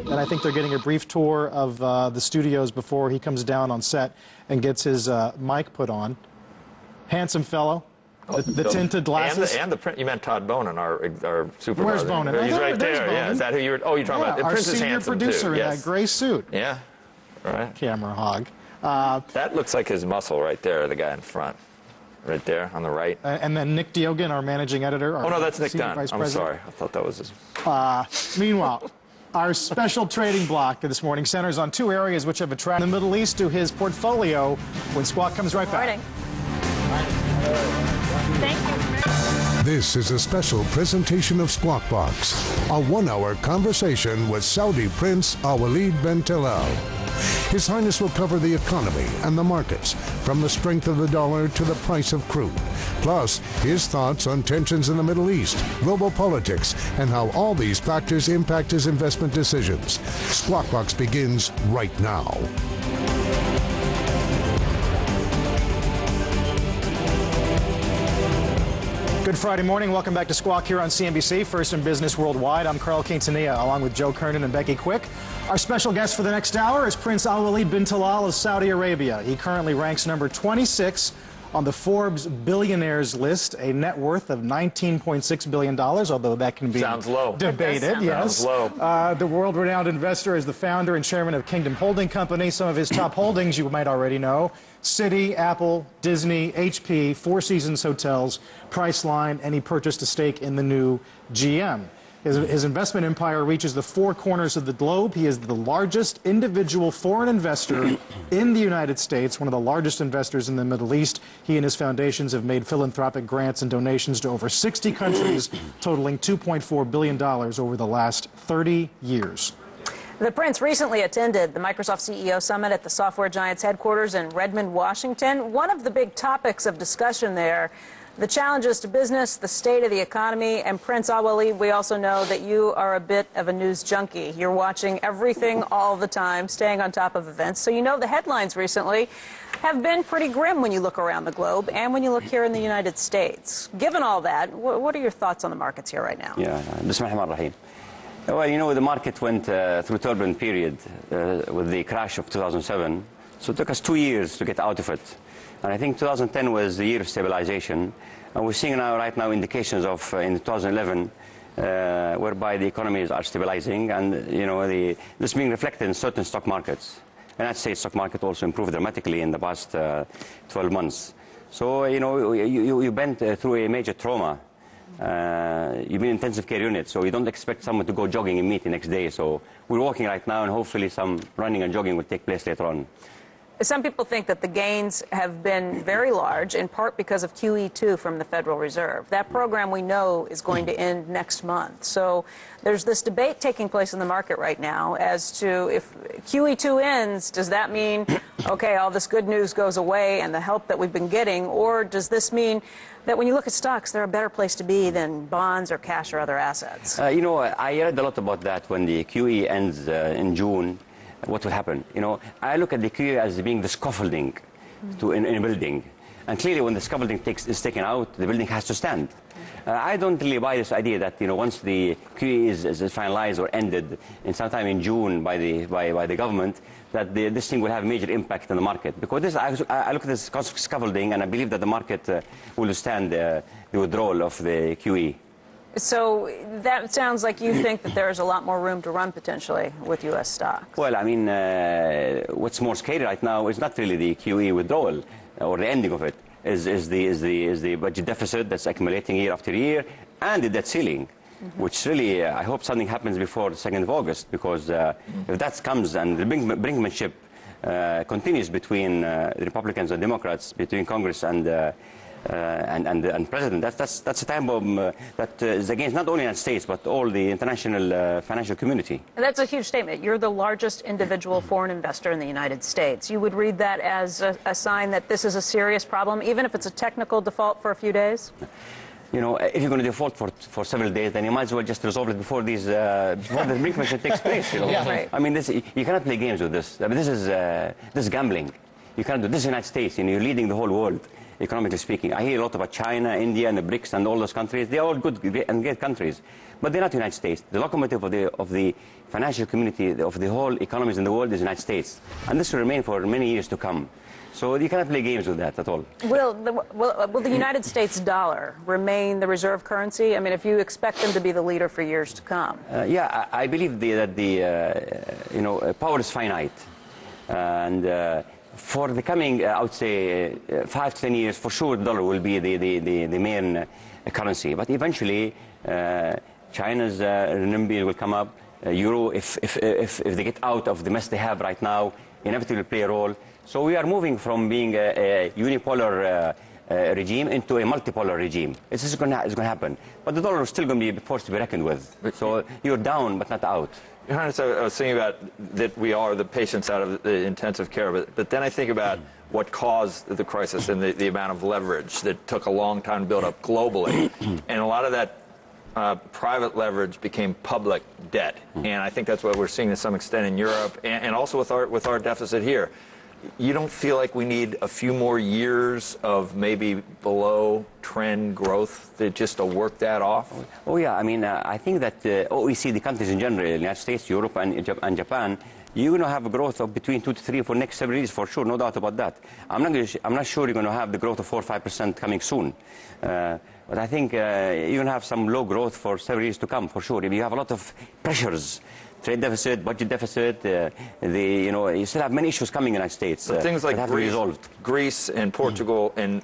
and I think they're getting a brief tour of the studios before he comes down on set and gets his mic put on. Handsome fellow. The tinted glasses. And the print. You meant Todd Bonin, our supervisor. Where's Bonin? He's right there. Bonin. Yeah, is that who you're? Oh, you're talking about. The Prince is handsome too. Our senior producer in that gray suit. Yeah, right. Camera hog. That looks like his muscle right there. The guy in front, right there on the right. And then Nick Diogan, our managing editor. Oh no, that's Nick Dunn. I'm sorry. I thought that was his. Meanwhile, our special trading block this morning centers on two areas which have attracted the Middle East to his portfolio. When Squawk comes right back. Thank you. This is a special presentation of Squawk Box, a one-hour conversation with Saudi Prince Alwaleed Bin Talal. His Highness will cover the economy and the markets, from the strength of the dollar to the price of crude. Plus, his thoughts on tensions in the Middle East, global politics, and how all these factors impact his investment decisions. Squawk Box begins right now. Good Friday morning. Welcome back to Squawk here on CNBC, First in Business Worldwide. I'm Carl Quintanilla, along with Joe Kernan and Becky Quick. Our special guest for the next hour is Prince Alwaleed Bin Talal of Saudi Arabia. He currently ranks number 26 on the Forbes billionaires list, a net worth of $19.6 billion, although that can be debated. Yes. Sounds low. The world-renowned investor is the founder and chairman of Kingdom Holding Company. Some of his top holdings you might already know: Citi, Apple, Disney, HP, Four Seasons Hotels, Priceline, and he purchased a stake in the new GM. His investment empire reaches the four corners of the globe. He is the largest individual foreign investor in the United States, one of the largest investors in the Middle East. He and his foundations have made philanthropic grants and donations to over 60 countries, totaling $2.4 billion over the last 30 years. The Prince recently attended the Microsoft CEO Summit at the software giant's headquarters in Redmond, Washington. One of the big topics of discussion there, the challenges to business, the state of the economy, and Prince Alwaleed, we also know that you are a bit of a news junkie. You're watching everything all the time, staying on top of events. So you know the headlines recently have been pretty grim when you look around the globe and when you look here in the United States. Given all that, what are your thoughts on the markets here right now? Yeah, Bismillahirrahmanirrahim. Well, you know, the market went through a turbulent period with the crash of 2007. So it took us 2 years to get out of it. And I think 2010 was the year of stabilization. And we're seeing right now indications of in 2011 whereby the economies are stabilizing, and you know this being reflected in certain stock markets. And I'd say stock market also improved dramatically in the past 12 months. So you know you've been through a major trauma. You've been in intensive care unit, so you don't expect someone to go jogging immediately next day. So we're walking right now, and hopefully some running and jogging will take place later on. Some people think that the gains have been very large, in part because of QE2 from the Federal Reserve. That program, we know, is going to end next month. So there's this debate taking place in the market right now as to if QE2 ends, does that mean, okay, all this good news goes away and the help that we've been getting, or does this mean that when you look at stocks, they're a better place to be than bonds or cash or other assets? You know, I read a lot about that when the QE ends in June. What will happen? You know, I look at the QE as being the scaffolding in a building. And clearly when the scaffolding is taken out, the building has to stand. I don't really buy this idea that, you know, once the QE is finalized or ended in sometime in June by the government, that this thing will have a major impact on the market. Because I look at this scaffolding, and I believe that the market will withstand the withdrawal of the QE. So that sounds like you think that there's a lot more room to run potentially with U.S. stocks. Well, I mean, what's more scary right now is not really the QE withdrawal or the ending of it, is the budget deficit that's accumulating year after year, and the debt ceiling, which really, I hope something happens before the 2nd of August, because if that comes and the brinkmanship continues between the Republicans and Democrats, between Congress and President, that's a time bomb that is against not only the United States but all the international financial community. And that's a huge statement. You're the largest individual foreign investor in the United States. You would read that as a sign that this is a serious problem, even if it's a technical default for a few days? You know, if you're going to default for several days, then you might as well just resolve it before the brinkmanship takes place. You know? Yeah, right. I mean, you cannot play games with this. I mean, this is gambling. You cannot do this in the United States. You know, you're leading the whole world. economically speaking. I hear a lot about China, India, and the BRICS and all those countries. They're all good and great countries, but they're not the United States. The locomotive of the financial community, of the whole economies in the world, is the United States, and this will remain for many years to come. So you cannot play games with that at all. Will the United States dollar remain the reserve currency? I mean, if you expect them to be the leader for years to come. Yeah, I believe that the power is finite, and for the coming, I would say, 5 to 10 years, for sure, the dollar will be the main currency. But eventually, China's renminbi will come up. Euro, if they get out of the mess they have right now, inevitably will play a role. So we are moving from being a unipolar regime into a multipolar regime. This is going to happen. But the dollar is still going to be forced to be reckoned with. So you're down, but not out. Your Highness, I was thinking about that we are the patients out of the intensive care, but then I think about what caused the crisis and the amount of leverage that took a long time to build up globally. And a lot of that private leverage became public debt. And I think that's what we're seeing to some extent in Europe and also with our deficit here. You don't feel like we need a few more years of maybe below trend growth just to work that off? Oh yeah, I mean, I think that OECD countries in general, the United States, Europe, and Japan, you're going to have a growth of between 2 to 3 for next several years, for sure, no doubt about that. I'm not sure you're going to have the growth of 4 or 5% coming soon. But I think you're going to have some low growth for several years to come, for sure. You have a lot of pressures. Trade deficit, budget deficit, you still have many issues coming in the United States. But things like that have to be resolved. Greece and Portugal and,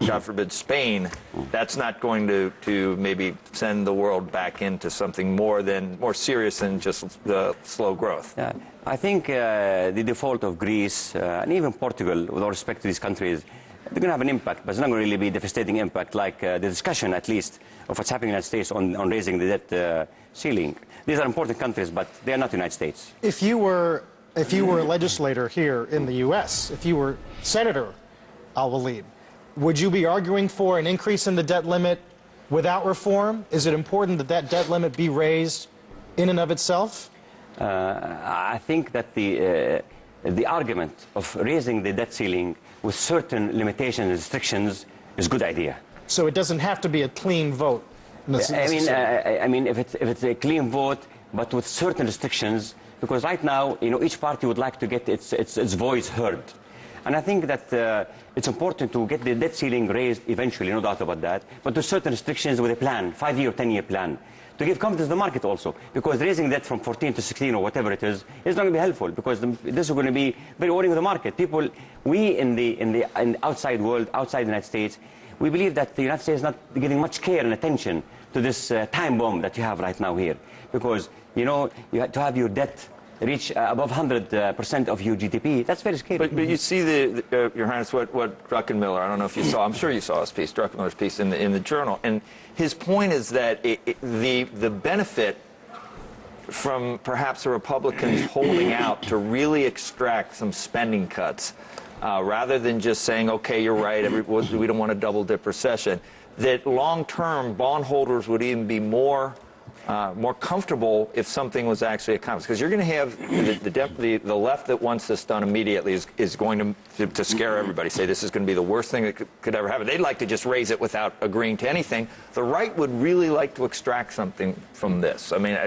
God forbid, Spain, that's not going to maybe send the world back into something more serious than just the slow growth. Yeah. I think the default of Greece and even Portugal, with all respect to these countries, they're going to have an impact, but it's not going to really be a devastating impact like the discussion, at least, of what's happening in the United States on raising the debt ceiling. These are important countries, but they are not the United States. If you were a legislator here in the U.S., if you were Senator Alwaleed, would you be arguing for an increase in the debt limit without reform? Is it important that that debt limit be raised in and of itself? I think that the argument of raising the debt ceiling with certain limitations and restrictions is a good idea. So it doesn't have to be a clean vote. I mean, if it's a clean vote, but with certain restrictions, because right now, each party would like to get its voice heard. And I think that it's important to get the debt ceiling raised eventually, no doubt about that, but with certain restrictions with a plan, 5-year or 10-year plan, to give confidence to the market also. Because raising debt from 14 to 16 or whatever it is not going to be helpful, because this is going to be very worrying to the market. People, we in the outside world, outside the United States, we believe that the United States is not giving much care and attention to this time bomb that you have right now here. Because, you have to have your debt reach above 100% of your GDP. That's very scary. But you see, Your Highness, what Druckenmiller, I don't know if you saw, I'm sure you saw his piece, Druckenmiller's piece in the Journal. And his point is that the benefit from perhaps the Republicans holding out to really extract some spending cuts, rather than just saying, okay, you're right, we don't want a double-dip recession, that long-term bondholders would even be more comfortable if something was actually accomplished. Because you're going to have the left that wants this done immediately is going to scare everybody, say this is going to be the worst thing that could ever happen. They'd like to just raise it without agreeing to anything. The right would really like to extract something from this. I mean,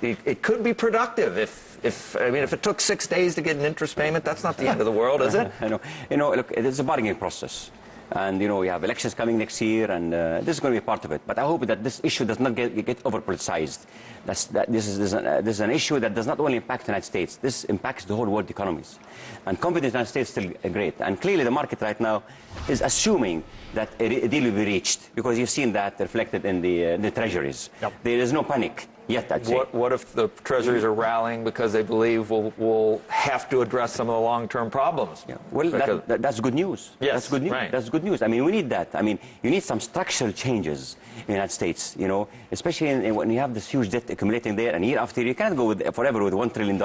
it could be productive if it took 6 days to get an interest payment. That's not the end of the world, is it? I know. Look, it's a bargaining process. And, we have elections coming next year, and this is going to be part of it. But I hope that this issue does not get over-politicized. This is an issue that does not only impact the United States. This impacts the whole world economies. And confidence in the United States is still great. And clearly the market right now is assuming that a deal will be reached, because you've seen that reflected in the treasuries. Yep. There is no panic yet, I'd say. What if the treasuries are rallying because they believe we'll have to address some of the long-term problems? Yeah. Well, that's good news. Yes, that's good news. Right. That's good news. I mean, we need that. I mean, you need some structural changes in the United States, especially when you have this huge debt accumulating there, and year after year, you cannot go forever with $1 trillion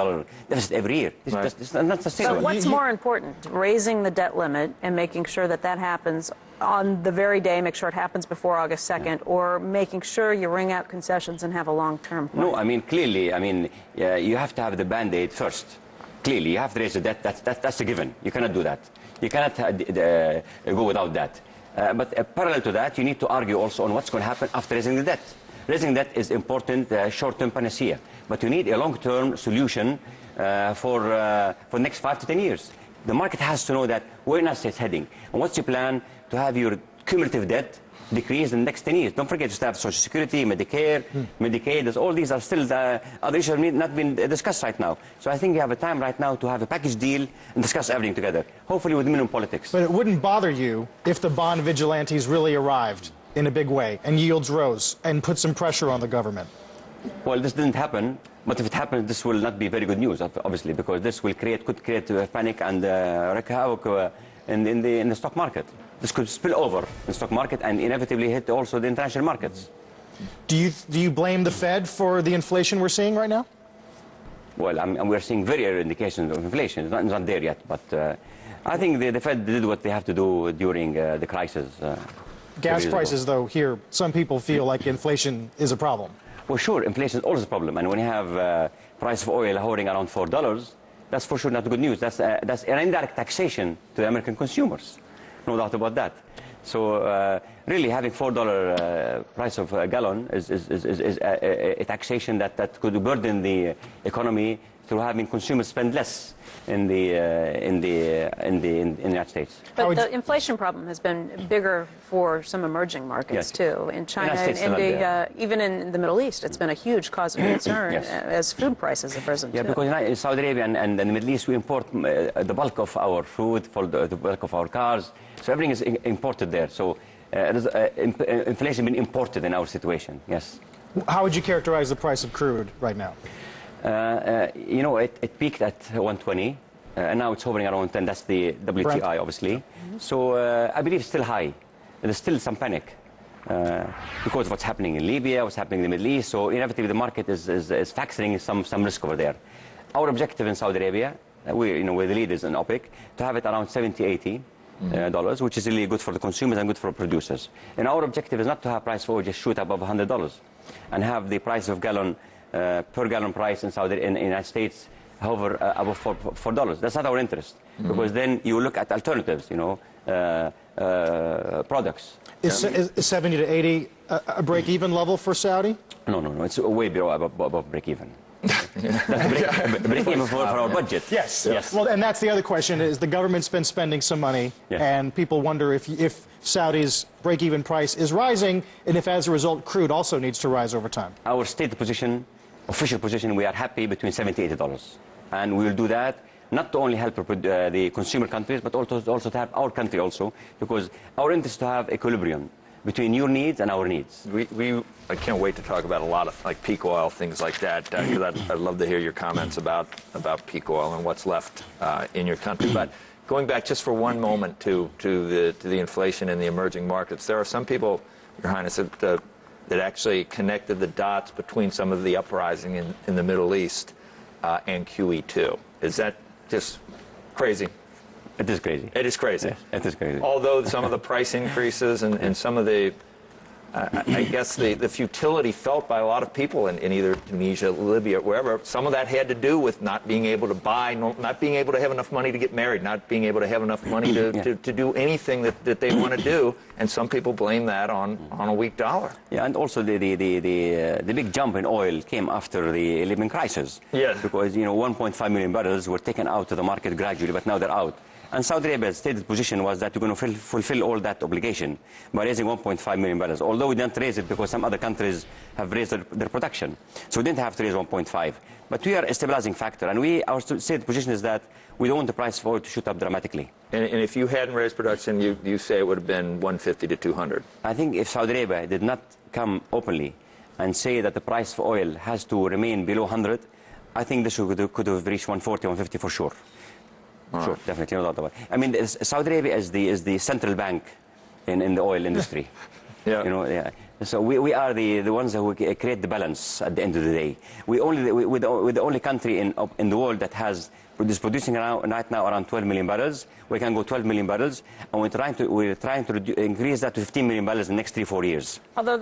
deficit every year. It's not sustainable. So what's more important, raising the debt limit and making sure that happens on the very day, make sure it happens before August 2nd, or making sure you wring out concessions and have a long-term plan? No, I mean, clearly, you have to have the Band-Aid first. Clearly, you have to raise the debt. That's a given. You cannot do that. You cannot go without that. But parallel to that, you need to argue also on what's going to happen after raising the debt. Raising debt is important short-term panacea, but you need a long-term solution for the next 5 to 10 years. The market has to know that where United States heading, and what's your plan to have your cumulative debt decrease in the next 10 years. Don't forget to have Social Security, Medicare, Medicaid. All these are still other issues not being discussed right now. So I think you have a time right now to have a package deal and discuss everything together, hopefully with minimum politics. But it wouldn't bother you if the bond vigilantes really arrived in a big way and yields rose and put some pressure on the government? Well, this didn't happen, but if it happens, this will not be very good news, obviously, because this could create panic and wreak havoc in the stock market. This could spill over in the stock market and inevitably hit also the international markets. Do you blame the Fed for the inflation we're seeing right now? Well, we're seeing very early indications of inflation. It's not there yet, but I think the Fed did what they have to do during the crisis. Gas prices, though, here, some people feel like inflation is a problem. Well, sure, inflation is always a problem. And when you have price of oil hovering around $4, that's for sure not good news. That's an indirect taxation to the American consumers. No doubt about that. So really having $4 price of a gallon is a taxation that could burden the economy through having consumers spend less in the United States. But the inflation problem has been bigger for some emerging markets too. In China and India, even in the Middle East, it's been a huge cause of concern as food prices have risen. Yeah, because in Saudi Arabia and the Middle East, we import the bulk of our food, for the bulk of our cars. So everything is imported there. So inflation has been imported in our situation. Yes. How would you characterize the price of crude right now? You know, it peaked at 120, and now it's hovering around 10. That's the WTI, Brent. obviously. So I believe it's still high. There's still some panic because of what's happening in Libya, what's happening in the Middle East. So inevitably, the market is factoring some risk over there. Our objective in Saudi Arabia, we're the leaders in OPEC, to have it around 70, 80 dollars, which is really good for the consumers and good for producers. And our objective is not to have price for oil just shoot above $100 and have the price of gallon per gallon price in the United States hover above $4. That's not our interest, because then you look at alternatives, products. Is 70 to 80 a break-even level for Saudi? No. It's way below above break-even. That's break-even for our budget. Yes. Well, and that's the other question: is the government's been spending some money, and people wonder if Saudi's break-even price is rising, and if, as a result, crude also needs to rise over time. Our stated position, official position, we are happy between $70 and $80, and we will do that not to only help the consumer countries, but also to help our country also, because our interest is to have equilibrium between your needs and our needs. I can't wait to talk about a lot of like peak oil, things like that, because I'd love to hear your comments about peak oil and what's left in your country. But going back just for one moment to the inflation in the emerging markets, there are some people, Your Highness, that actually connected the dots between some of the uprising in the Middle East and QE2. Is that just crazy? It is crazy. It is crazy. Yes, it is crazy. Although some of the price increases and some of the, I guess, the futility felt by a lot of people in either Tunisia, Libya, wherever, some of that had to do with not being able to buy, not being able to have enough money to get married, not being able to have enough money to do anything that they want to do. And some people blame that on a weak dollar. Yeah, and also the big jump in oil came after the Libyan crisis. Yes. Because, 1.5 million barrels were taken out of the market gradually, but now they're out. And Saudi Arabia's stated position was that we're going to fulfill all that obligation by raising 1.5 million barrels, although we didn't raise it because some other countries have raised their production. So we didn't have to raise 1.5. But we are a stabilizing factor, and our stated position is that we don't want the price of oil to shoot up dramatically. And if you hadn't raised production, you say it would have been 150 to 200. I think if Saudi Arabia did not come openly and say that the price for oil has to remain below 100, I think this could have reached 140, 150 for sure. Sure, definitely, no doubt about it. I mean, Saudi Arabia is the central bank in the oil industry. So we are the ones who create the balance at the end of the day. We're the only country in the world that is producing right now around 12 million barrels. We can go 12 million barrels, and we're trying to increase that to 15 million barrels in the next 3-4 years. Although